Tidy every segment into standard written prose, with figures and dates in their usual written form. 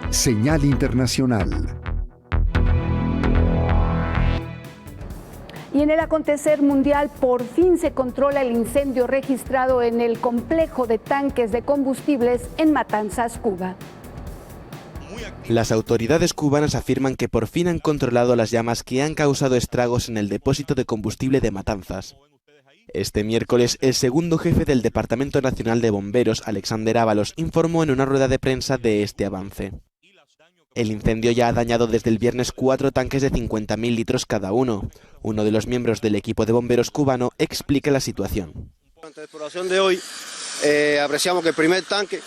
Señal Internacional. Y en el acontecer mundial, por fin se controla el incendio registrado en el complejo de tanques de combustibles en Matanzas, Cuba. Las autoridades cubanas afirman que por fin han controlado las llamas que han causado estragos en el depósito de combustible de Matanzas. Este miércoles, el segundo jefe del Departamento Nacional de Bomberos, Alexander Ábalos, informó en una rueda de prensa de este avance. El incendio ya ha dañado desde el viernes 4 tanques de 50.000 litros cada uno. Uno de los miembros del equipo de bomberos cubano explica la situación. Durante la exploración de hoy, apreciamos que el primer tanque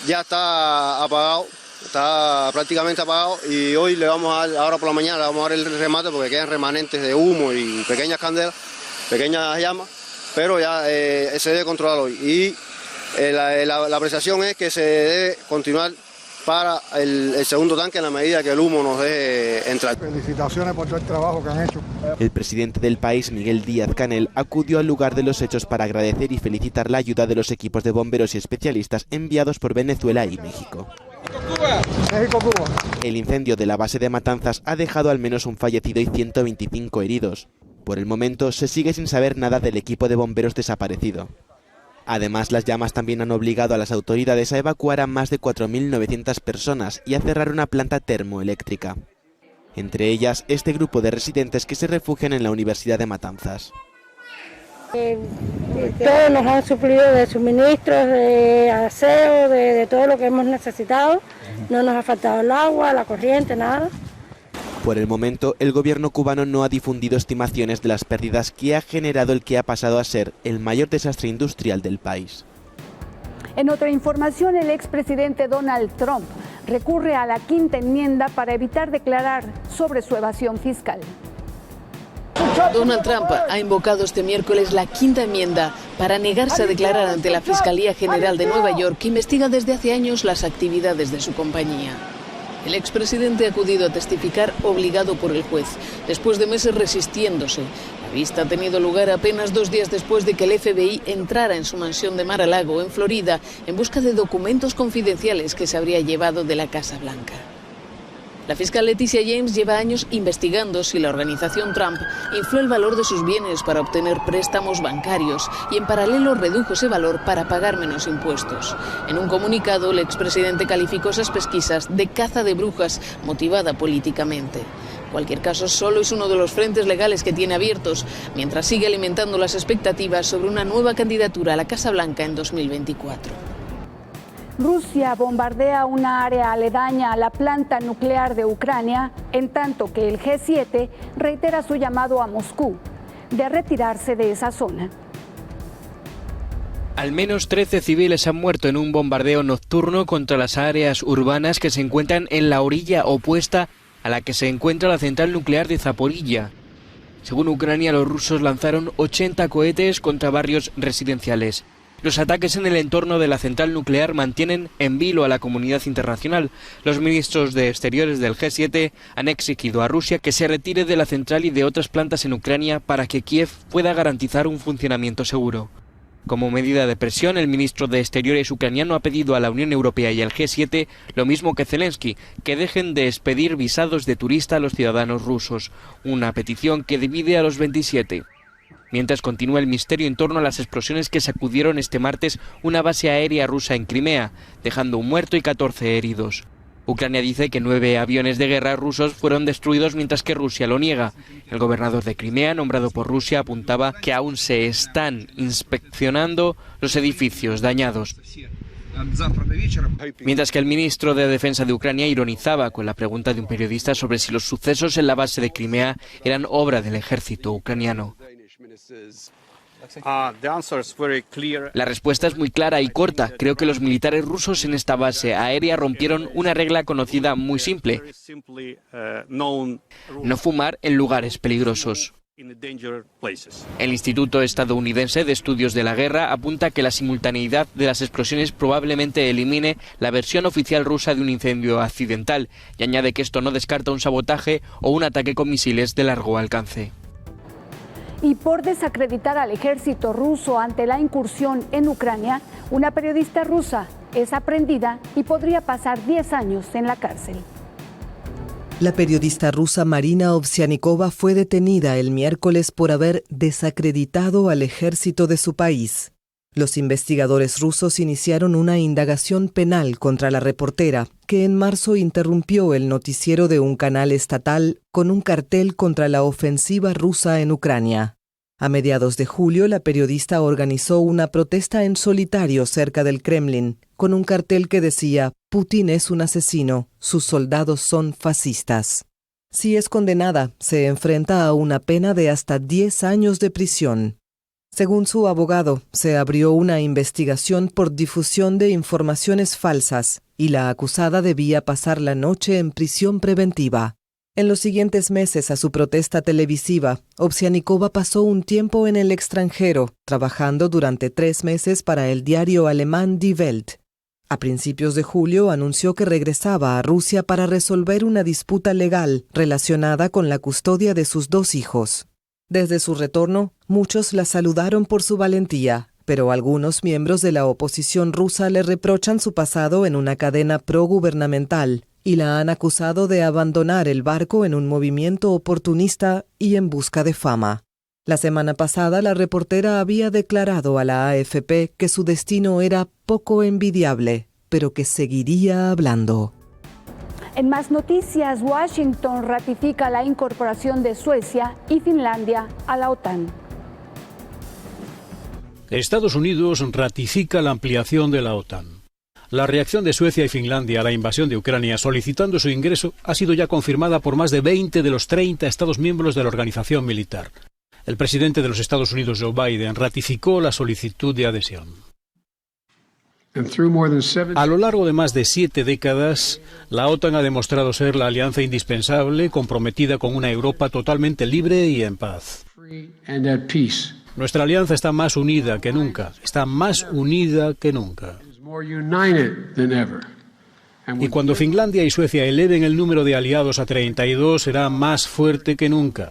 ya está apagado, está prácticamente apagado, y hoy le vamos a dar, ahora por la mañana le vamos a dar el remate porque quedan remanentes de humo y pequeñas candelas, pequeñas llamas, pero ya se debe controlar hoy. Y la apreciación es que se debe continuar para el segundo tanque en la medida que el humo nos deje entrar. Felicitaciones por todo el trabajo que han hecho. El presidente del país, Miguel Díaz-Canel, acudió al lugar de los hechos para agradecer y felicitar la ayuda de los equipos de bomberos y especialistas enviados por Venezuela y México. México, Cuba. El incendio de la base de Matanzas ha dejado al menos un fallecido y 125 heridos. Por el momento se sigue sin saber nada del equipo de bomberos desaparecido. Además, las llamas también han obligado a las autoridades a evacuar a más de 4.900 personas y a cerrar una planta termoeléctrica. Entre ellas, este grupo de residentes que se refugian en la Universidad de Matanzas. Todos nos han suplido de suministros, de aseo, de todo lo que hemos necesitado. No nos ha faltado el agua, la corriente, nada. Por el momento, el gobierno cubano no ha difundido estimaciones de las pérdidas que ha generado el que ha pasado a ser el mayor desastre industrial del país. En otra información, el expresidente Donald Trump recurre a la quinta enmienda para evitar declarar sobre su evasión fiscal. Donald Trump ha invocado este miércoles la quinta enmienda para negarse a declarar ante la Fiscalía General de Nueva York, que investiga desde hace años las actividades de su compañía. El expresidente ha acudido a testificar obligado por el juez, después de meses resistiéndose. La vista ha tenido lugar apenas 2 días después de que el FBI entrara en su mansión de Mar-a-Lago, en Florida, en busca de documentos confidenciales que se habría llevado de la Casa Blanca. La fiscal Leticia James lleva años investigando si la organización Trump infló el valor de sus bienes para obtener préstamos bancarios y en paralelo redujo ese valor para pagar menos impuestos. En un comunicado, el expresidente calificó esas pesquisas de caza de brujas motivada políticamente. En cualquier caso, solo es uno de los frentes legales que tiene abiertos, mientras sigue alimentando las expectativas sobre una nueva candidatura a la Casa Blanca en 2024. Rusia bombardea una área aledaña a la planta nuclear de Ucrania, en tanto que el G7 reitera su llamado a Moscú de retirarse de esa zona. Al menos 13 civiles han muerto en un bombardeo nocturno contra las áreas urbanas que se encuentran en la orilla opuesta a la que se encuentra la central nuclear de Zaporilla. Según Ucrania, los rusos lanzaron 80 cohetes contra barrios residenciales. Los ataques en el entorno de la central nuclear mantienen en vilo a la comunidad internacional. Los ministros de Exteriores del G7 han exigido a Rusia que se retire de la central y de otras plantas en Ucrania para que Kiev pueda garantizar un funcionamiento seguro. Como medida de presión, el ministro de Exteriores ucraniano ha pedido a la Unión Europea y al G7, lo mismo que Zelensky, que dejen de expedir visados de turista a los ciudadanos rusos, una petición que divide a los 27. Mientras continúa el misterio en torno a las explosiones que sacudieron este martes una base aérea rusa en Crimea, dejando un muerto y 14 heridos. Ucrania dice que 9 aviones de guerra rusos fueron destruidos, mientras que Rusia lo niega. El gobernador de Crimea, nombrado por Rusia, apuntaba que aún se están inspeccionando los edificios dañados. Mientras que el ministro de Defensa de Ucrania ironizaba con la pregunta de un periodista sobre si los sucesos en la base de Crimea eran obra del ejército ucraniano. La respuesta es muy clara y corta. Creo que los militares rusos en esta base aérea rompieron una regla conocida muy simple: no fumar en lugares peligrosos. El Instituto Estadounidense de Estudios de la Guerra apunta que la simultaneidad de las explosiones probablemente elimine la versión oficial rusa de un incendio accidental, y añade que esto no descarta un sabotaje o un ataque con misiles de largo alcance. Y por desacreditar al ejército ruso ante la incursión en Ucrania, una periodista rusa es aprehendida y podría pasar 10 años en la cárcel. La periodista rusa Marina Ovsyanikova fue detenida el miércoles por haber desacreditado al ejército de su país. Los investigadores rusos iniciaron una indagación penal contra la reportera, que en marzo interrumpió el noticiero de un canal estatal con un cartel contra la ofensiva rusa en Ucrania. A mediados de julio, la periodista organizó una protesta en solitario cerca del Kremlin, con un cartel que decía: «Putin es un asesino, sus soldados son fascistas». Si es condenada, se enfrenta a una pena de hasta 10 años de prisión. Según su abogado, se abrió una investigación por difusión de informaciones falsas y la acusada debía pasar la noche en prisión preventiva. En los siguientes meses a su protesta televisiva, Ovsyanikova pasó un tiempo en el extranjero, trabajando durante 3 meses para el diario alemán Die Welt. A principios de julio anunció que regresaba a Rusia para resolver una disputa legal relacionada con la custodia de sus 2 hijos. Desde su retorno, muchos la saludaron por su valentía, pero algunos miembros de la oposición rusa le reprochan su pasado en una cadena progubernamental y la han acusado de abandonar el barco en un movimiento oportunista y en busca de fama. La semana pasada, la reportera había declarado a la AFP que su destino era poco envidiable, pero que seguiría hablando. En más noticias, Washington ratifica la incorporación de Suecia y Finlandia a la OTAN. Estados Unidos ratifica la ampliación de la OTAN. La reacción de Suecia y Finlandia a la invasión de Ucrania solicitando su ingreso ha sido ya confirmada por más de 20 de los 30 Estados miembros de la organización militar. El presidente de los Estados Unidos, Joe Biden, ratificó la solicitud de adhesión. A lo largo de más de 7 décadas, la OTAN ha demostrado ser la alianza indispensable, comprometida con una Europa totalmente libre y en paz. Nuestra alianza está más unida que nunca, Y cuando Finlandia y Suecia eleven el número de aliados a 32, será más fuerte que nunca.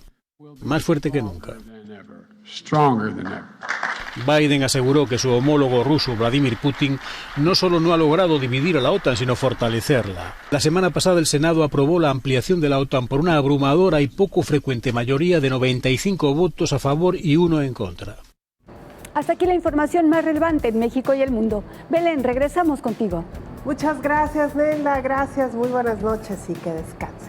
Biden aseguró que su homólogo ruso, Vladimir Putin, no solo no ha logrado dividir a la OTAN, sino fortalecerla. La semana pasada el Senado aprobó la ampliación de la OTAN por una abrumadora y poco frecuente mayoría de 95 votos a favor y 1 en contra. Hasta aquí la información más relevante en México y el mundo. Belén, regresamos contigo. Muchas gracias, Nela. Gracias, muy buenas noches y que descansen.